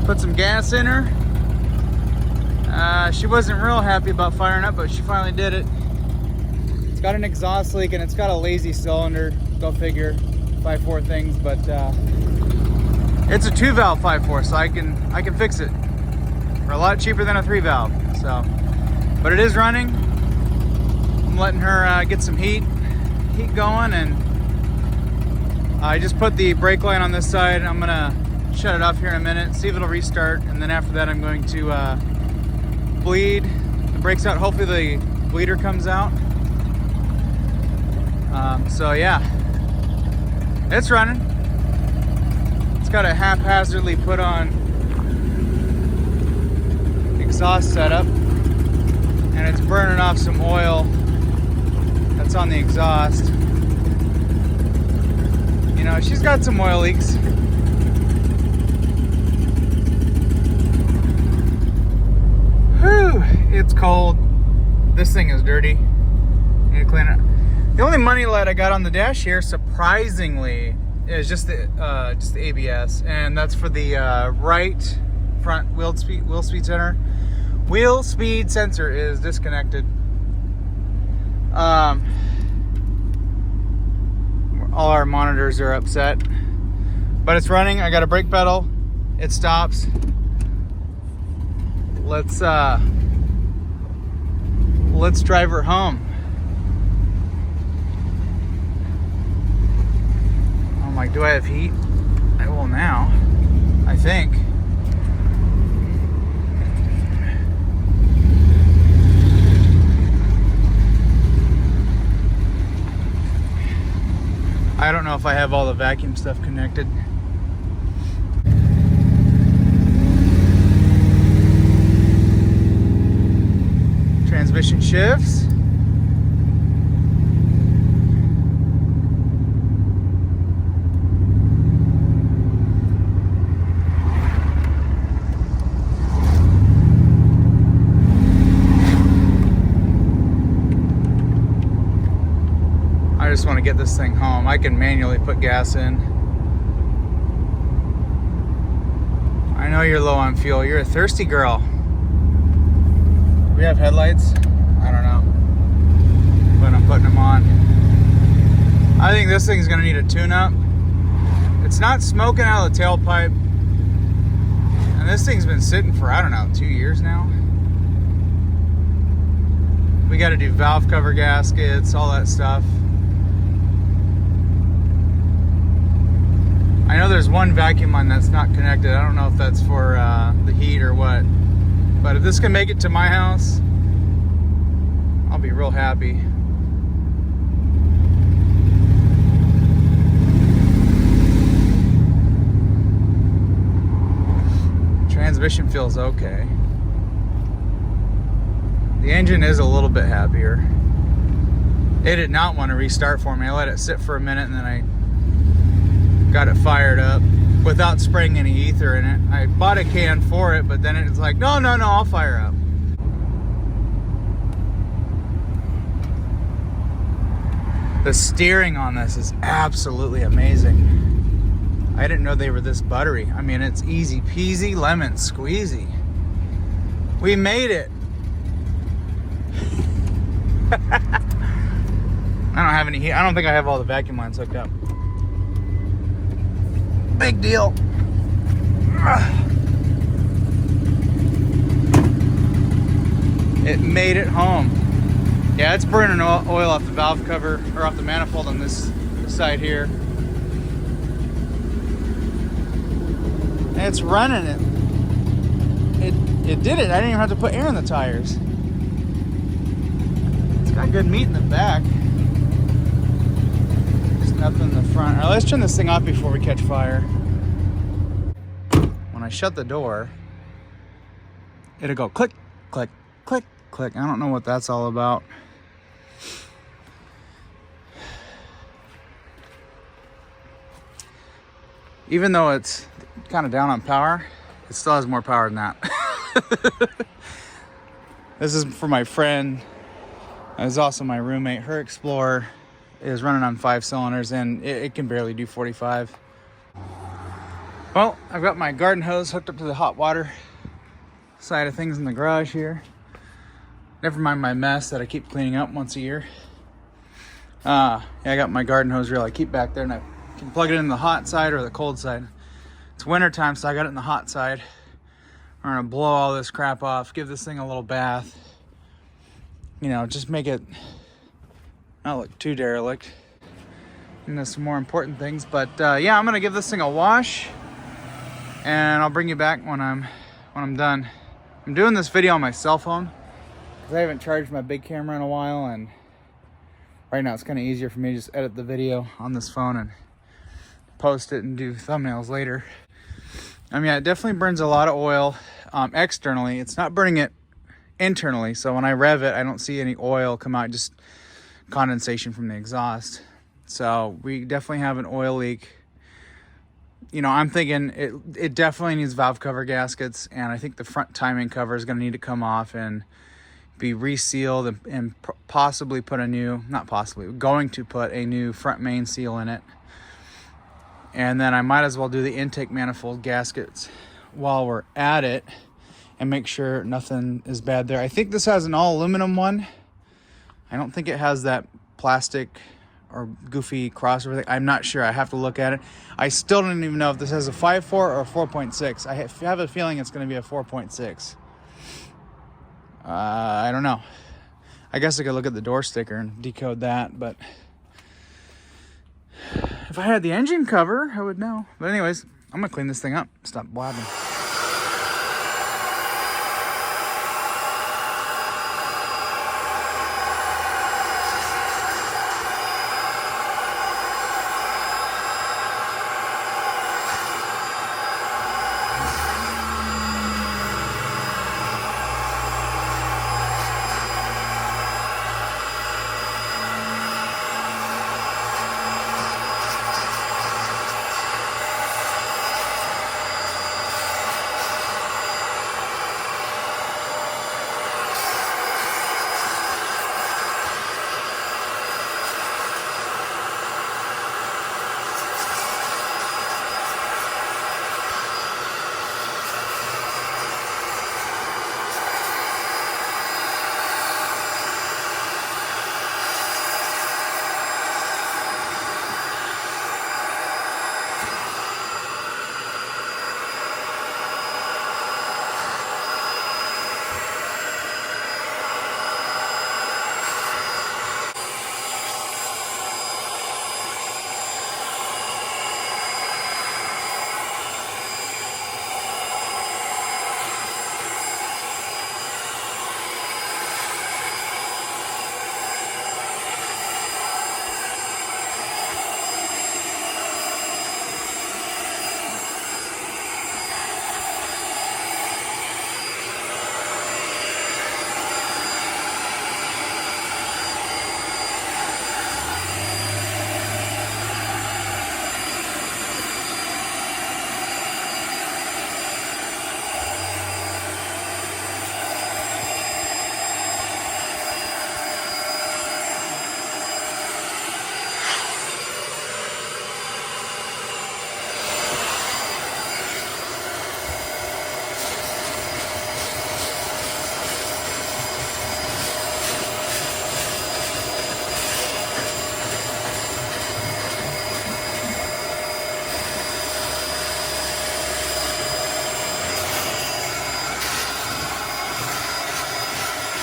Put some gas in her. She wasn't real happy about firing up, but she finally did it. It's got an exhaust leak and it's got a lazy cylinder. Go figure, 5.4 things, but it's a 2-valve 5.4, so I can fix it for a lot cheaper than a 3-valve. So, but it is running. I'm letting her get some heat going, and I just put the brake line on this side. I'm gonna shut it off here in a minute, see if it'll restart, and then after that I'm going to bleed the brakes out. Hopefully the bleeder comes out. So yeah, it's running. It's got a haphazardly put on exhaust setup, and it's burning off some oil that's on the exhaust. You know, she's got some oil leaks. Whew, it's cold. This thing is dirty. Need to clean it. The only money light I got on the dash here, surprisingly, is just the ABS, and that's for the right front wheel speed sensor. Wheel speed sensor is disconnected. All our monitors are upset, but it's running. I got a brake pedal. It stops. Let's drive her home. I'm like, do I have heat? I will now, I think. I don't know if I have all the vacuum stuff connected. Transmission shifts. I just want to get this thing home. I can manually put gas in. I know you're low on fuel. You're a thirsty girl. We have headlights? I don't know, but I'm putting them on. I think this thing's gonna need a tune-up. It's not smoking out of the tailpipe, and this thing's been sitting for, I don't know, 2 years now. We got to do valve cover gaskets, all that stuff. I know there's one vacuum line that's not connected. I don't know if that's for the heat or what. But if this can make it to my house, I'll be real happy. Transmission feels okay. The engine is a little bit happier. It did not want to restart for me. I let it sit for a minute and then I got it fired up without spraying any ether in it. I bought a can for it, but then it's like, no, I'll fire up. The steering on this is absolutely amazing. I didn't know they were this buttery. I mean, it's easy peasy lemon squeezy. We made it. I don't have any heat. I don't think I have all the vacuum lines hooked up. Big deal. It made it home. Yeah, it's burning oil off the valve cover, or off the manifold on this side here. And it's running it. It did it. I didn't even have to put air in the tires. It's got good meat in the back. There's nothing in the front. All right, let's turn this thing off before we catch fire. When I shut the door, it'll go click, click, click, click. I don't know what that's all about. Even though it's kind of down on power, it still has more power than that. This is for my friend. It's also my roommate. Her Explorer is running on 5 cylinders and it can barely do 45. Well, I've got my garden hose hooked up to the hot water side of things in the garage here. Never mind my mess that I keep cleaning up once a year. Yeah, I got my garden hose reel I keep back there, and I can plug it in the hot side or the cold side. It's winter time, so I got it in the hot side. I'm gonna blow all this crap off, give this thing a little bath. You know, just make it not look too derelict. And there's some more important things, but yeah, I'm gonna give this thing a wash, and I'll bring you back when I'm done. I'm doing this video on my cell phone because I haven't charged my big camera in a while, and right now it's kind of easier for me to just edit the video on this phone and post it and do thumbnails later. I mean, it definitely burns a lot of oil externally. It's not burning it internally, so when I rev it, I don't see any oil come out, just condensation from the exhaust. So we definitely have an oil leak. You know, I'm thinking it definitely needs valve cover gaskets, and I think the front timing cover is going to need to come off and be resealed and possibly put a new, not possibly, going to put a new front main seal in it. And then I might as well do the intake manifold gaskets while we're at it and make sure nothing is bad there. I think this has an all aluminum one. I don't think it has that plastic or goofy crossover thing. I'm not sure. I have to look at it. I still don't even know if this has a 5.4 or a 4.6. I have a feeling it's going to be a 4.6. I don't know. I guess I could look at the door sticker and decode that, but if I had the engine cover, I would know. But anyways, I'm gonna clean this thing up. Stop blabbing.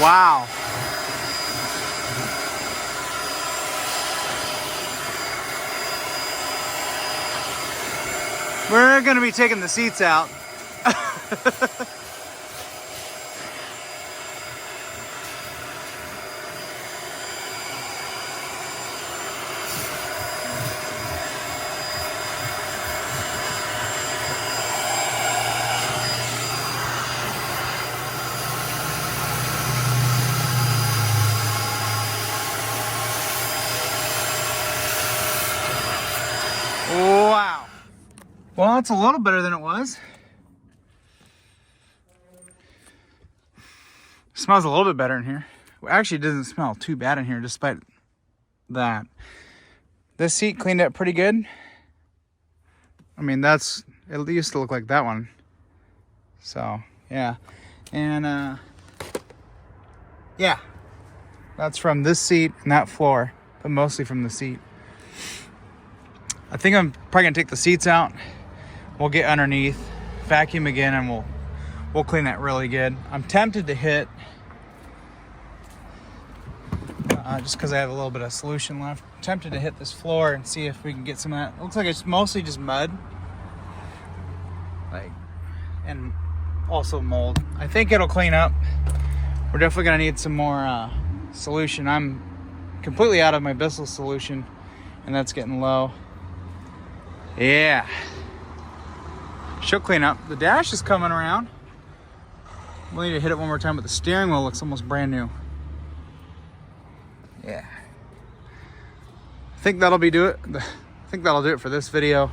Wow. We're going to be taking the seats out. Wow. Well, it's a little better than it was. Smells a little bit better in here. Actually, it doesn't smell too bad in here despite that. This seat cleaned up pretty good. I mean, it's It used to look like that one. So, yeah. And, yeah. That's from this seat and that floor, but mostly from the seat. I think I'm probably gonna take the seats out. We'll get underneath, vacuum again, and we'll clean that really good. I'm tempted to hit, just because I have a little bit of solution left. I'm tempted to hit this floor and see if we can get some of that. It looks like it's mostly just mud, and also mold. I think it'll clean up. We're definitely gonna need some more solution. I'm completely out of my Bissell solution, and that's getting low. Yeah, she'll clean up. The dash is coming around. We'll need to hit it one more time, but the steering wheel looks almost brand new. Yeah, I think that'll do it for this video.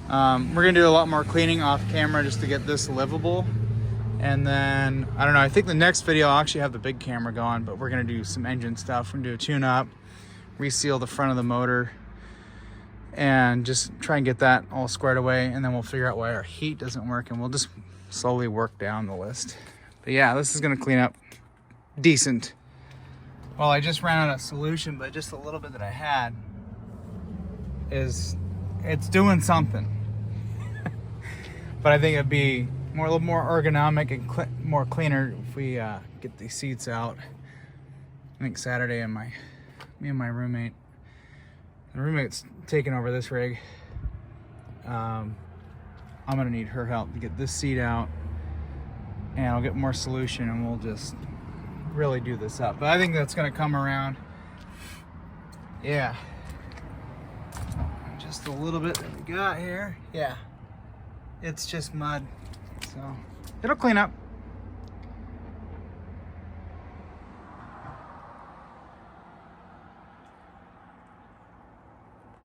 We're gonna do a lot more cleaning off camera just to get this livable, and then I don't know, I think the next video I'll actually have the big camera going, but we're gonna do some engine stuff. We're gonna do a tune-up, reseal the front of the motor, and just try and get that all squared away, and then we'll figure out why our heat doesn't work, and we'll just slowly work down the list. But yeah, this is gonna clean up decent. Well, I just ran out of solution, but just a little bit that I had it's doing something. But I think it'd be a little more ergonomic and more cleaner if we get these seats out. I think Saturday, and me and my roommate, the roommate's taking over this rig. I'm gonna need her help to get this seat out, and I'll get more solution, and we'll just really do this up. But I think that's gonna come around. Yeah, just a little bit that we got here. Yeah, it's just mud, so it'll clean up.